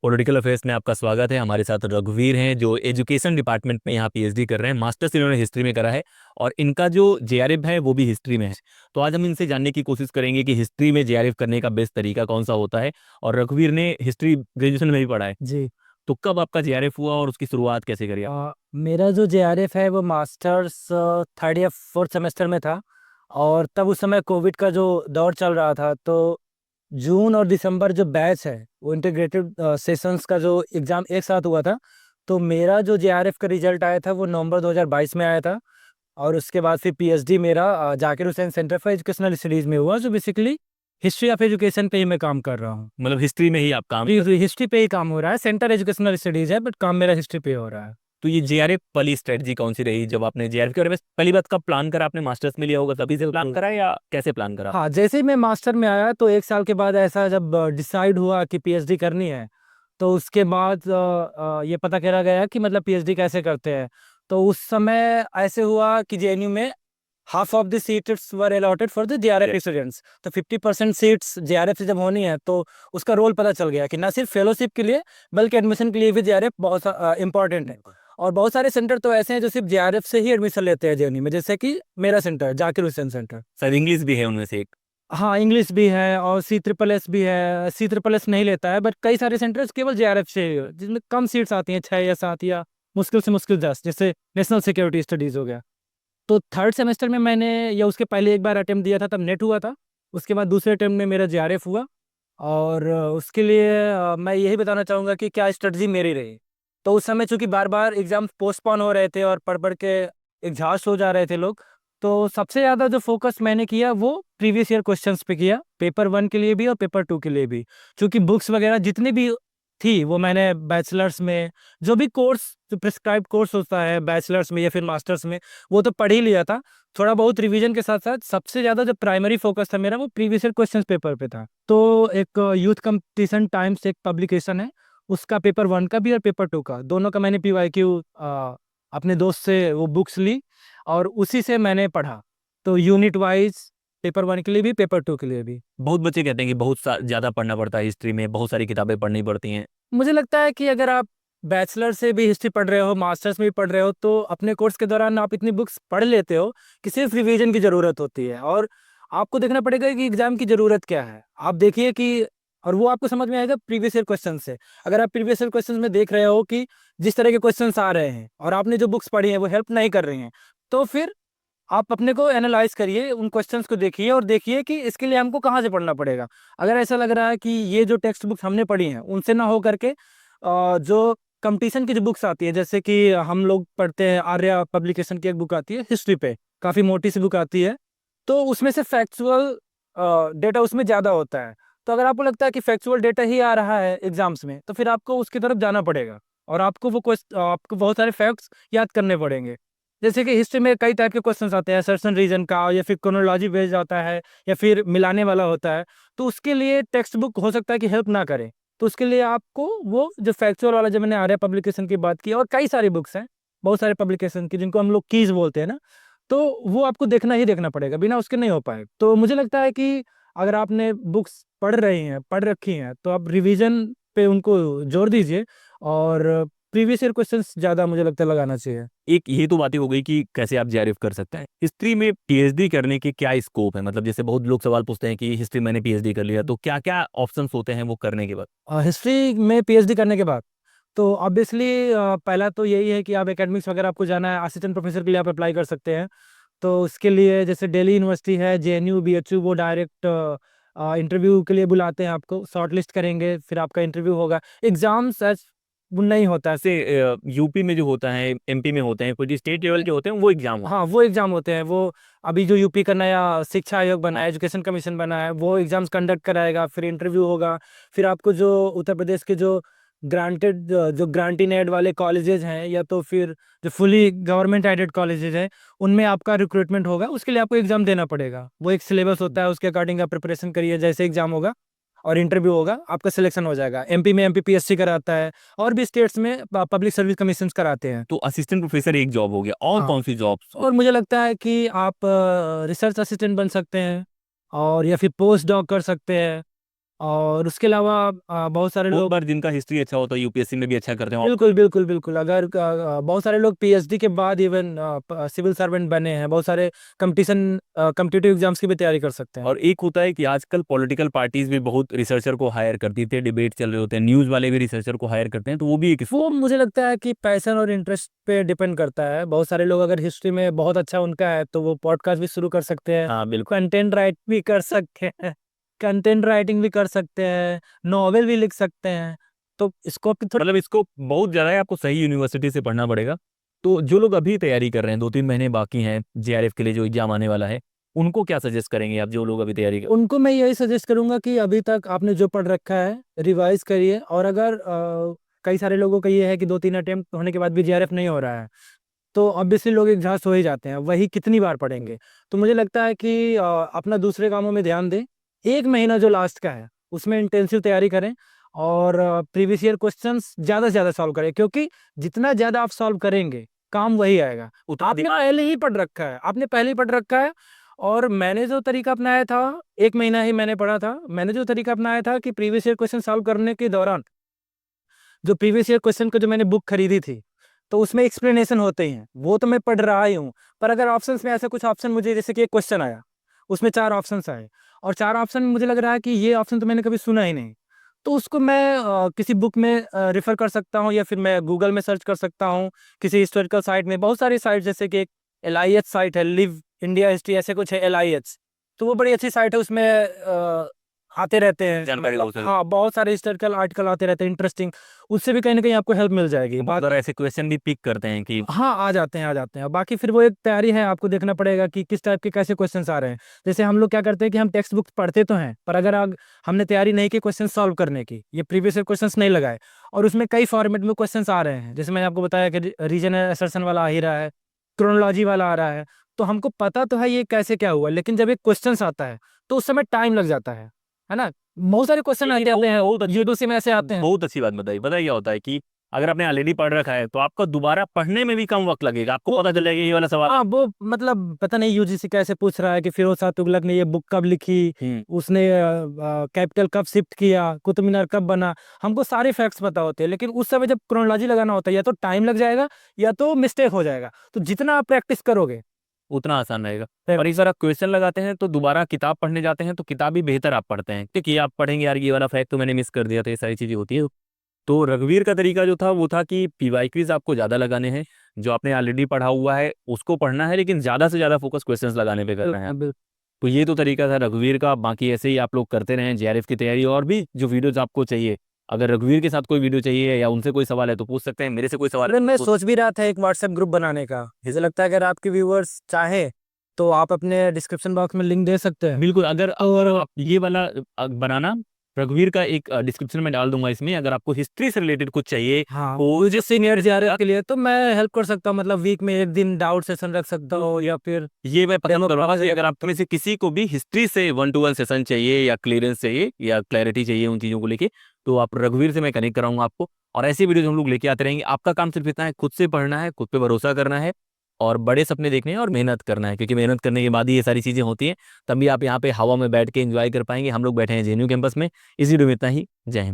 Political affairs में आपका स्वागत है। हमारे साथ रघुवीर हैं जो एजुकेशन डिपार्टमेंट में यहाँ पीएचडी कर रहे हैं। मास्टर्स इन्होंने हिस्ट्री में करा है और इनका जो जेआरएफ है वो भी हिस्ट्री में है। तो आज हम इनसे जानने की कोशिश करेंगे कि हिस्ट्री में जेआरएफ करने का बेस्ट तरीका कौन सा होता है। और रघुवीर ने हिस्ट्री ग्रेजुएशन में भी पढ़ा है, जी। तो कब आपका जेआरएफ हुआ और उसकी शुरुआत कैसे करी आप? मेरा जो जेआरएफ है वो मास्टर्स थर्ड या फोर्थ सेमेस्टर में था। और तब उस समय कोविड का जो दौर चल रहा था, तो जून और दिसंबर जो बैच है वो इंटीग्रेटेड सेशंस का जो एग्ज़ाम एक साथ हुआ था। तो मेरा जो जेआरएफ का रिजल्ट आया था वो नवंबर 2022 में आया था। और उसके बाद फिर पीएचडी मेरा Zakir Hussain centre for educational studies में हुआ, जो बेसिकली हिस्ट्री ऑफ एजुकेशन पे ही मैं काम कर रहा हूँ। मतलब हिस्ट्री में ही आप काम हिस्ट्री पे ही काम हो रहा है, सेंटर एजुकेशनल स्टडीज़ है, बट काम मेरा हिस्ट्री पे हो रहा है। तो ये जेआरएफ वाली स्ट्रेटजी कौन सी रही जब आपने जेआरएफ के बारे में पहली बात कब प्लान करा? आपने मास्टर्स में लिया होगा तभी से प्लान करा या कैसे प्लान करा? हाँ, जैसे ही मैं मास्टर में आया तो एक साल के बाद ऐसा जब डिसाइड हुआ कि पीएचडी करनी है, तो उसके बाद ये पता करा गया कि मतलब पीएचडी कैसे करते हैं। तो उस समय ऐसे हुआ कि जेएनयू में half of the seats were allotted for the JRF students. तो 50% सीट्स जेआरएफ से जब होनी है तो उसका रोल पता चल गया कि ना सिर्फ फेलोशिप के लिए बल्कि एडमिशन के लिए भी जेआरएफ बहुत इंपॉर्टेंट है। और बहुत सारे सेंटर तो ऐसे हैं जो सिर्फ जेआरएफ से ही एडमिशन लेते हैं जेएनयू में, जैसे कि मेरा centre Zakir Hussain centre. Sir English भी है उनमें से एक? हाँ, इंग्लिश भी है और C++ भी है। C++ नहीं लेता है, बट कई सारे सेंटर्स केवल जेआरएफ से ही है, जिसमें कम सीट्स आती हैं, 6 या 7 या मुश्किल से मुश्किल 10, जैसे नेशनल सिक्योरिटी स्टडीज़ हो गया। तो थर्ड सेमेस्टर में मैंने या उसके पहले एक बार अटेम्प्ट दिया था, तब नेट हुआ था। उसके बाद दूसरे अटेम्प्ट में मेरा जेआरएफ हुआ। और उसके लिए मैं यही बताना चाहूँगा कि क्या स्ट्रेटजी मेरी रही। तो उस समय चूंकि बार बार एग्जाम पोस्टपोन हो रहे थे और पढ़ पढ़ के एग्जॉस्ट हो जा रहे थे लोग, तो सबसे ज़्यादा जो फोकस मैंने किया वो प्रीवियस ईयर क्वेश्चंस पे किया, पेपर 1 के लिए भी और पेपर 2 के लिए भी। क्योंकि बुक्स वगैरह जितनी भी थी वो मैंने बैचलर्स में, जो भी कोर्स, जो प्रिस्क्राइब कोर्स होता है बैचलर्स में या फिर मास्टर्स में, वो तो पढ़ ही लिया था। थोड़ा बहुत रिवीजन के साथ साथ सबसे ज़्यादा जो प्राइमरी फोकस था मेरा वो प्रीवियस ईयर क्वेश्चन पेपर पे था। तो एक यूथ कंपटीशन टाइम्स एक पब्लिकेशन है, उसका पेपर 1 का भी और पेपर 2 का दोनों का मैंने PYQ अपने दोस्त से वो बुक्स ली और उसी से मैंने पढ़ा। तो यूनिट वाइज पेपर 1 के लिए भी पेपर 2 के लिए भी। बहुत बच्चे कहते हैं कि बहुत ज़्यादा पढ़ना पड़ता है हिस्ट्री में, बहुत सारी किताबें पढ़नी पड़ती हैं। मुझे लगता है कि अगर आप बैचलर से भी हिस्ट्री पढ़ रहे हो, मास्टर्स में भी पढ़ रहे हो, तो अपने कोर्स के दौरान आप इतनी बुक्स पढ़ लेते हो कि सिर्फ रिवीजन की ज़रूरत होती है। और आपको देखना पड़ेगा कि एग्जाम की ज़रूरत क्या है। आप देखिए कि, और वो आपको समझ में आएगा प्रीवियस ईयर क्वेश्चन से। अगर आप प्रीवियस ईयर क्वेश्चन में देख रहे हो कि जिस तरह के क्वेश्चन आ रहे हैं और आपने जो बुक्स पढ़ी हैं वो हेल्प नहीं कर रही हैं, तो फिर आप अपने को एनालाइज करिए, उन क्वेश्चंस को देखिए और देखिए कि इसके लिए हमको कहाँ से पढ़ना पड़ेगा। अगर ऐसा लग रहा है कि ये जो टेक्स्ट बुक्स हमने पढ़ी हैं उनसे ना हो करके जो कंपटीशन की जो बुक्स आती है, जैसे कि हम लोग पढ़ते हैं, आर्या पब्लिकेशन की एक बुक आती है हिस्ट्री पे, काफ़ी मोटी सी बुक आती है। तो उसमें से फैक्चुअल डेटा उसमें ज़्यादा होता है। तो अगर आपको लगता है कि फैक्चुअल डेटा ही आ रहा है एग्जाम्स में, तो फिर आपको उसकी तरफ जाना पड़ेगा और आपको बहुत सारे फैक्ट्स याद करने पड़ेंगे। जैसे कि हिस्ट्री में कई टाइप के क्वेश्चंस आते हैं, सर्सन रीजन का, या फिर क्रोनोलॉजी बेस्ड आता है, या फिर मिलाने वाला होता है। तो उसके लिए टेक्स्ट बुक हो सकता है कि हेल्प ना करे। तो उसके लिए आपको वो जो फैक्चुअल वाला, जब मैंने आर्या पब्लिकेशन की बात की, और कई सारी बुक्स हैं, बहुत सारे पब्लिकेशन की, जिनको हम लोग कीज बोलते हैं ना, तो वो आपको देखना ही देखना पड़ेगा, बिना उसके नहीं हो पाए। तो मुझे लगता है कि अगर आपने बुक्स पढ़ रखी हैं, तो आप रिवीजन पे उनको जोर दीजिए और प्रीवियस ईयर क्वेश्चंस ज़्यादा मुझे लगता है लगाना चाहिए। एक ये तो बातें हो गई कि कैसे आप जेआरएफ कर सकते हैं। हिस्ट्री में पीएचडी करने के क्या स्कोप है? मतलब जैसे बहुत लोग सवाल पूछते हैं कि हिस्ट्री मैंने पीएचडी कर लिया, तो क्या क्या ऑप्शंस होते हैं वो करने के बाद? हिस्ट्री में पीएचडी करने के बाद तो ऑब्वियसली पहला तो यही है कि आप एकेडमिक्स वगैरह आपको जाना है, असिस्टेंट प्रोफेसर के लिए आप अप्लाई कर सकते हैं। तो उसके लिए जैसे दिल्ली यूनिवर्सिटी है, जेएनयू, बीएचयू, वो डायरेक्ट इंटरव्यू के लिए बुलाते हैं, आपको शॉर्ट लिस्ट करेंगे, फिर आपका इंटरव्यू होगा। एग्जाम सच वो नहीं होता है। जैसे यूपी में जो होता है, एमपी में होते हैं, कुछ स्टेट लेवल के होते हैं, वो एग्जाम होते हाँ, वो एग्जाम होते हैं। वो अभी जो यूपी का नया शिक्षा आयोग बना है, एजुकेशन कमीशन बना है, वो एग्जाम्स कंडक्ट कराएगा, फिर इंटरव्यू होगा। फिर आपको जो उत्तर प्रदेश के जो ग्रांटेड, जो ग्रांटिंग एड वाले कॉलेजेस हैं, या तो फिर जो फुली गवर्नमेंट एडेड कॉलेजेस हैं, उनमें आपका रिक्रूटमेंट होगा। उसके लिए आपको एग्जाम देना पड़ेगा। वो एक सिलेबस होता है, उसके अकॉर्डिंग आप प्रिपरेशन करिए, जैसे एग्जाम होगा और इंटरव्यू होगा, आपका सिलेक्शन हो जाएगा। एमपी में एमपीपीएससी कराता है, और भी स्टेट्स में पब्लिक सर्विस कमीशन कराते हैं। तो असिस्टेंट प्रोफेसर एक जॉब हो गया, और हाँ, कौन सी जॉब्स? और मुझे लगता है कि आप रिसर्च असिस्टेंट बन सकते हैं, और या फिर पोस्ट डॉक कर सकते हैं, और उसके अलावा बहुत सारे बहुत लोग बार जिनका हिस्ट्री अच्छा होता है यूपीएससी में भी अच्छा करते हैं। बिल्कुल बिल्कुल बिल्कुल, अगर बहुत सारे लोग पीएचडी के बाद इवन सिविल सर्वेंट बने हैं, बहुत सारे कम्पिटिटिव एग्जाम्स की भी तैयारी कर सकते हैं। और एक होता है कि आजकल पॉलिटिकल पार्टीज भी बहुत रिसर्चर को हायर करती थे, डिबेट चल रहे होते हैं, न्यूज़ वाले भी रिसर्चर को हायर करते हैं, तो वो भी एक वो मुझे लगता है कि पैशन और इंटरेस्ट पे डिपेंड करता है। बहुत सारे लोग अगर हिस्ट्री में बहुत अच्छा उनका है तो वो पॉडकास्ट भी शुरू कर सकते हैं, हाँ बिल्कुल। कंटेंट राइट भी कर सकते हैं, कंटेंट राइटिंग भी कर सकते हैं, नॉवेल भी लिख सकते हैं। तो स्कोप की थोड़ी मतलब इसको बहुत ज़्यादा है, आपको सही यूनिवर्सिटी से पढ़ना पड़ेगा। तो जो लोग अभी तैयारी कर रहे हैं, 2-3 महीने बाकी हैं जेआरएफ के लिए जो एग्जाम आने वाला है, उनको क्या सजेस्ट करेंगे आप, जो लोग अभी तैयारी कर। उनको मैं यही सजेस्ट करूंगा कि अभी तक आपने जो पढ़ रखा है रिवाइज करिए। और अगर कई सारे लोगों का ये है कि 2-3 अटेम्प्ट होने के बाद भी जेआरएफ नहीं हो रहा है, तो ऑब्वियसली लोग एग्जॉस्ट हो ही जाते हैं, वही कितनी बार पढ़ेंगे। तो मुझे लगता है कि अपना दूसरे कामों में ध्यान दें। 1 महीना जो लास्ट का है उसमें इंटेंसिव तैयारी करें और प्रीवियस ईयर क्वेश्चंस ज़्यादा से ज़्यादा सॉल्व करें, क्योंकि जितना ज़्यादा आप सॉल्व करेंगे काम वही आएगा। उतना आपने पहले ही पढ़ रखा है, आपने पहले ही पढ़ रखा है। और मैंने जो तरीका अपनाया था, 1 महीना ही मैंने पढ़ा था, मैंने जो तरीका अपनाया था कि प्रीवियस ईयर क्वेश्चन सॉल्व करने के दौरान जो प्रीवियस ईयर क्वेश्चन को जो मैंने बुक खरीदी थी, तो उसमें एक्सप्लेनेशन होते हैं, वो तो मैं पढ़ रहा ही हूँ। पर अगर ऑप्शंस में ऐसा कुछ ऑप्शन मुझे, जैसे कि एक क्वेश्चन आया उसमें 4 ऑप्शंस आए और 4 ऑप्शन में मुझे लग रहा है कि ये ऑप्शन तो मैंने कभी सुना ही नहीं, तो उसको मैं किसी बुक में रेफर कर सकता हूँ या फिर मैं गूगल में सर्च कर सकता हूँ। किसी हिस्टोरिकल साइट में, बहुत सारी साइट, जैसे कि एक LIH साइट है, लिव इंडिया हिस्ट्री ऐसे कुछ है, LIH, तो वो बड़ी अच्छी साइट है। उसमें आते रहते हैं जानकारी हो सकती हाँ, बहुत सारे हिस्टोरिकल आर्टिकल आते रहते हैं इंटरेस्टिंग, उससे भी कहीं ना कहीं आपको हेल्प मिल जाएगी। है, अगर ऐसे क्वेश्चन भी पिक करते हैं कि हाँ, आ जाते हैं, आ जाते हैं। बाकी फिर वो एक तैयारी है, आपको देखना पड़ेगा कि किस टाइप के कैसे क्वेश्चंस आ रहे हैं। जैसे हम लोग क्या करते हैं कि हम टेक्स्ट बुक पढ़ते तो हैं, पर अगर हमने तैयारी नहीं की क्वेश्चन सॉल्व करने की, ये प्रीवियस ईयर क्वेश्चंस नहीं लगाए और उसमें कई फॉर्मेट में क्वेश्चंस आ रहे हैं, जैसे मैंने आपको बताया कि रीजनल असर्शन वाला आ ही रहा है, क्रोनोलॉजी वाला आ रहा है, तो हमको पता तो है ये कैसे क्या हुआ, लेकिन जब एक क्वेश्चन आता है तो उस समय टाइम लग जाता है ना। बहुत सारे क्वेश्चन आते हैं, यूट्यूब में ऐसे आते हैं। बहुत अच्छी बात बताई। पता है क्या होता है कि अगर आपने ऑलरेडी पढ़ रखा है तो आपका दोबारा पढ़ने में भी कम वक्त लगेगा, आपको पता चलेगा ये वाला सवाल। हाँ, वो मतलब पता नहीं यूजीसी कैसे पूछ रहा है कि फिरोज शाह तुगलक ने ये बुक कब लिखी, उसने कैपिटल कब शिफ्ट किया, कुतुब मीनार कब बना, हमको सारे फैक्ट्स पता होते हैं, लेकिन उस समय जब क्रोनोलॉजी लगाना होता है या तो टाइम लग जाएगा या तो मिस्टेक हो जाएगा। तो जितना आप प्रैक्टिस करोगे उतना आसान रहेगा। और इस बार आप क्वेश्चन लगाते हैं तो दोबारा किताब पढ़ने जाते हैं तो किताब भी बेहतर आप पढ़ते हैं, क्योंकि आप पढ़ेंगे यार ये वाला फैक्ट तो मैंने मिस कर दिया था, ये सारी चीजें होती है। तो रघुवीर का तरीका जो था वो था कि पीवाई क्विज आपको ज़्यादा लगाने हैं, जो आपने ऑलरेडी पढ़ा हुआ है उसको पढ़ना है, लेकिन ज़्यादा से ज़्यादा फोकस क्वेश्चंस लगाने पे करना है। तो ये तो तरीका था रघुवीर का। बाकी ऐसे ही आप लोग करते रहें जेआरएफ की तैयारी, और भी जो वीडियोज आपको चाहिए, अगर रघुवीर के साथ कोई वीडियो चाहिए या उनसे कोई सवाल है तो पूछ सकते हैं, मेरे से कोई सवाल अरे, मैं है सोच भी रहा था एक व्हाट्सएप ग्रुप बनाने का। मुझे लगता है अगर आपके व्यूअर्स चाहे तो आप अपने डिस्क्रिप्शन बॉक्स में लिंक दे सकते हैं। बिल्कुल। अगर और आप ये वाला बनाना, रघुवीर का एक डिस्क्रिप्शन में डाल दूंगा इसमें, अगर आपको हिस्ट्री से रिलेटेड कुछ चाहिए हाँ, तो मुझे सीनियर जेआरएफ के लिए तो मैं हेल्प कर सकता हूँ, मतलब वीक में एक दिन डाउट सेशन रख सकता हूँ या फिर ये मैं पसंद करूँगा। अगर आप में से किसी को भी हिस्ट्री से 1-to-1 सेशन चाहिए या क्लियरेंस चाहिए या क्लैरिटी चाहिए उन चीज़ों को लेके, तो आप रघुवीर से मैं कनेक्ट कराऊंगा आपको। और ऐसी वीडियोज हम लोग लेके आते रहेंगे। आपका काम सिर्फ इतना है, खुद से पढ़ना है, खुद पे भरोसा करना है और बड़े सपने देखने हैं और मेहनत करना है, क्योंकि मेहनत करने के बाद ही ये सारी चीज़ें होती हैं। तभी आप यहाँ पे हवा में बैठ के एंजॉय कर पाएंगे। हम लोग बैठे हैं जेएनयू कैंपस में। इस वीडियो में इतना ही। जय हिंद।